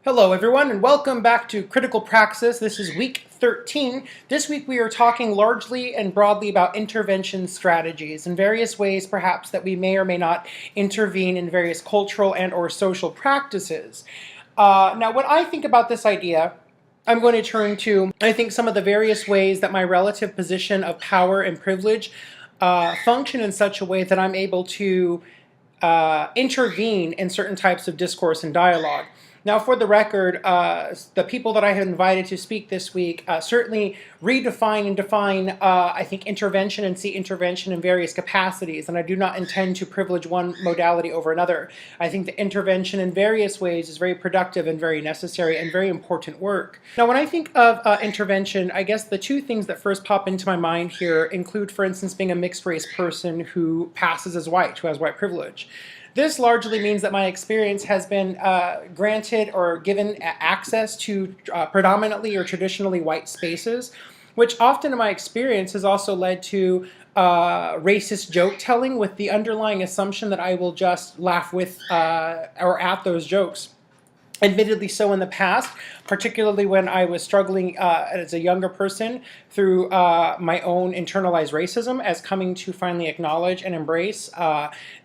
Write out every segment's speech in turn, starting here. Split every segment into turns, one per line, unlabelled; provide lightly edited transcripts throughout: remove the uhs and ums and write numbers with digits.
Hello everyone and welcome back to Critical Praxis. This is week 13. This week we are talking largely and broadly about intervention strategies and various ways perhaps that we may or may not intervene in various cultural and or social practices. Now when I think about this idea, I'm going to turn to, I think, some of the various ways that my relative position of power and privilege function in such a way that I'm able to intervene in certain types of discourse and dialogue. Now, for the record, the people that I have invited to speak this week certainly redefine and define, I think, intervention and see intervention in various capacities, and I do not intend to privilege one modality over another. I think that intervention in various ways is very productive and very necessary and very important work. Now, when I think of intervention, I guess the two things that first pop into my mind here include, for instance, being a mixed-race person who passes as white, who has white privilege. This largely means that my experience has been granted or given access to predominantly or traditionally white spaces, which often in my experience has also led to racist joke telling with the underlying assumption that I will just laugh with or at those jokes. Admittedly so in the past, particularly when I was struggling as a younger person through my own internalized racism, as coming to finally acknowledge and embrace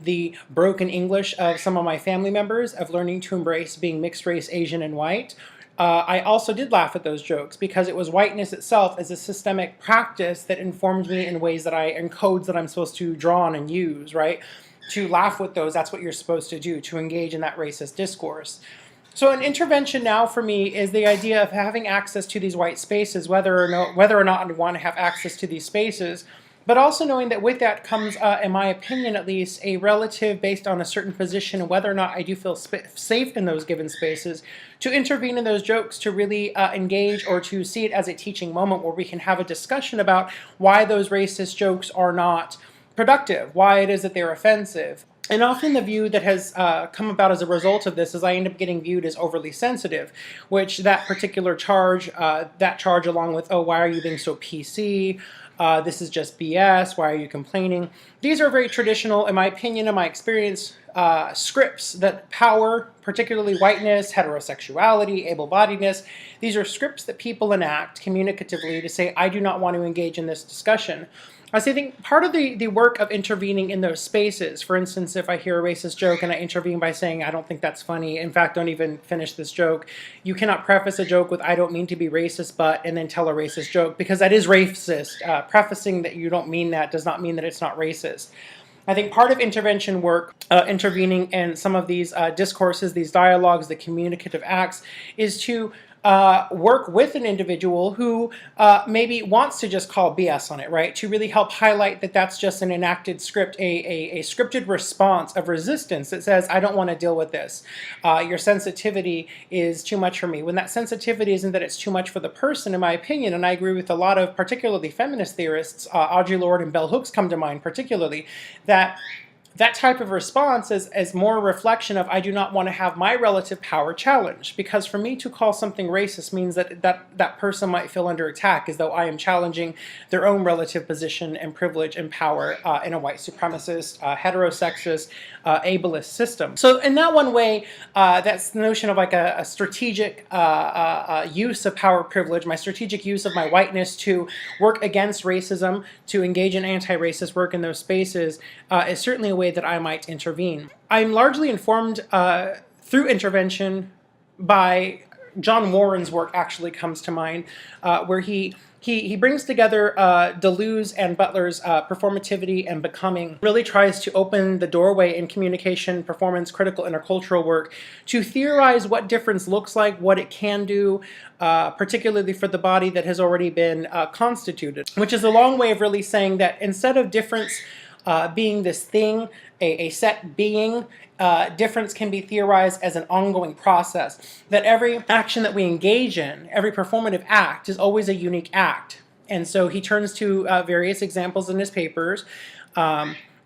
the broken English of some of my family members, of learning to embrace being mixed race, Asian, and white. I also did laugh at those jokes because it was whiteness itself as a systemic practice that informed me in ways that and codes that I'm supposed to draw on and use, right? To laugh with those, that's what you're supposed to do, to engage in that racist discourse. So an intervention now for me is the idea of having access to these white spaces, whether or not I want to have access to these spaces, but also knowing that with that comes, in my opinion at least, a relative based on a certain position and whether or not I do feel safe in those given spaces to intervene in those jokes, to really engage or to see it as a teaching moment where we can have a discussion about why those racist jokes are not productive, why it is that they're offensive. And often the view that has come about as a result of this is I end up getting viewed as overly sensitive, which that particular charge, along with, oh, why are you being so PC? This is just BS. Why are you complaining? These are very traditional, in my opinion, in my experience, scripts that power, particularly whiteness, heterosexuality, able-bodiedness. These are scripts that people enact communicatively to say, I do not want to engage in this discussion. I think part of the work of intervening in those spaces, for instance, if I hear a racist joke and I intervene by saying, I don't think that's funny, in fact, don't even finish this joke. You cannot preface a joke with, I don't mean to be racist, but, and then tell a racist joke, because that is racist. Prefacing that you don't mean that does not mean that it's not racist. I think part of intervention work, intervening in some of these discourses, these dialogues, the communicative acts, is to work with an individual who maybe wants to just call BS on it, right? To really help highlight that that's just an enacted script, a scripted response of resistance that says, I don't want to deal with this. Your sensitivity is too much for me. When that sensitivity isn't that it's too much for the person, in my opinion, and I agree with a lot of particularly feminist theorists, Audre Lorde and Bell Hooks come to mind particularly, that type of response is more a reflection of I do not want to have my relative power challenged, because for me to call something racist means that person might feel under attack, as though I am challenging their own relative position and privilege and power in a white supremacist, heterosexist, ableist system. So in that one way, that's the notion of like a strategic use of power privilege, my strategic use of my whiteness to work against racism, to engage in anti-racist work in those spaces, is certainly a way that I might intervene. I'm largely informed through intervention by John Warren's work actually comes to mind, where he brings together Deleuze and Butler's performativity and becoming, really tries to open the doorway in communication, performance, critical intercultural work to theorize what difference looks like, what it can do, particularly for the body that has already been constituted, which is a long way of really saying that instead of difference being this thing, a set being, difference can be theorized as an ongoing process. That every action that we engage in, every performative act, is always a unique act. And so he turns to various examples in his papers,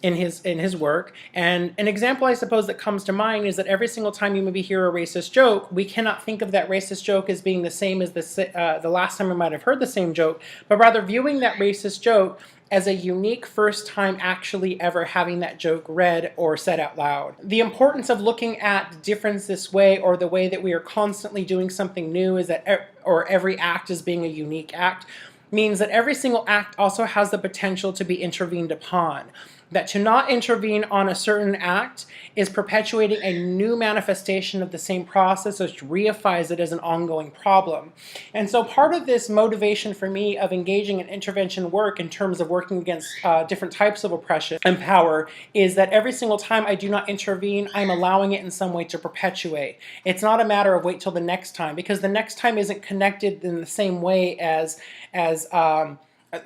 in his work. And an example, I suppose, that comes to mind is that every single time you maybe hear a racist joke, we cannot think of that racist joke as being the same as the last time we might have heard the same joke, but rather viewing that racist joke as a unique first time actually ever having that joke read or said out loud. The importance of looking at difference this way, or the way that we are constantly doing something new, is that or every act as being a unique act, means that every single act also has the potential to be intervened upon. That to not intervene on a certain act is perpetuating a new manifestation of the same process, which reifies it as an ongoing problem. And so part of this motivation for me of engaging in intervention work in terms of working against different types of oppression and power is that every single time I do not intervene, I'm allowing it in some way to perpetuate. It's not a matter of wait till the next time, because the next time isn't connected in the same way as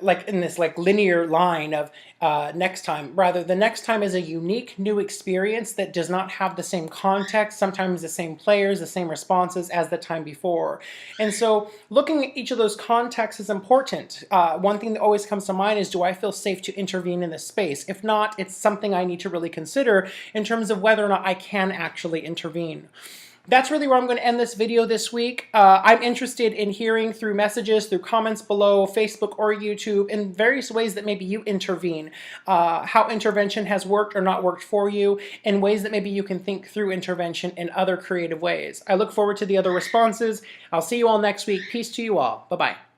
like in this like linear line of next time. Rather, the next time is a unique new experience that does not have the same context, sometimes the same players, the same responses as the time before. And so looking at each of those contexts is important. One thing that always comes to mind is, do I feel safe to intervene in this space? If not, it's something I need to really consider in terms of whether or not I can actually intervene. That's really where I'm going to end this video this week. I'm interested in hearing through messages, through comments below, Facebook or YouTube, in various ways that maybe you intervene, how intervention has worked or not worked for you, in ways that maybe you can think through intervention in other creative ways. I look forward to the other responses. I'll see you all next week. Peace to you all. Bye-bye.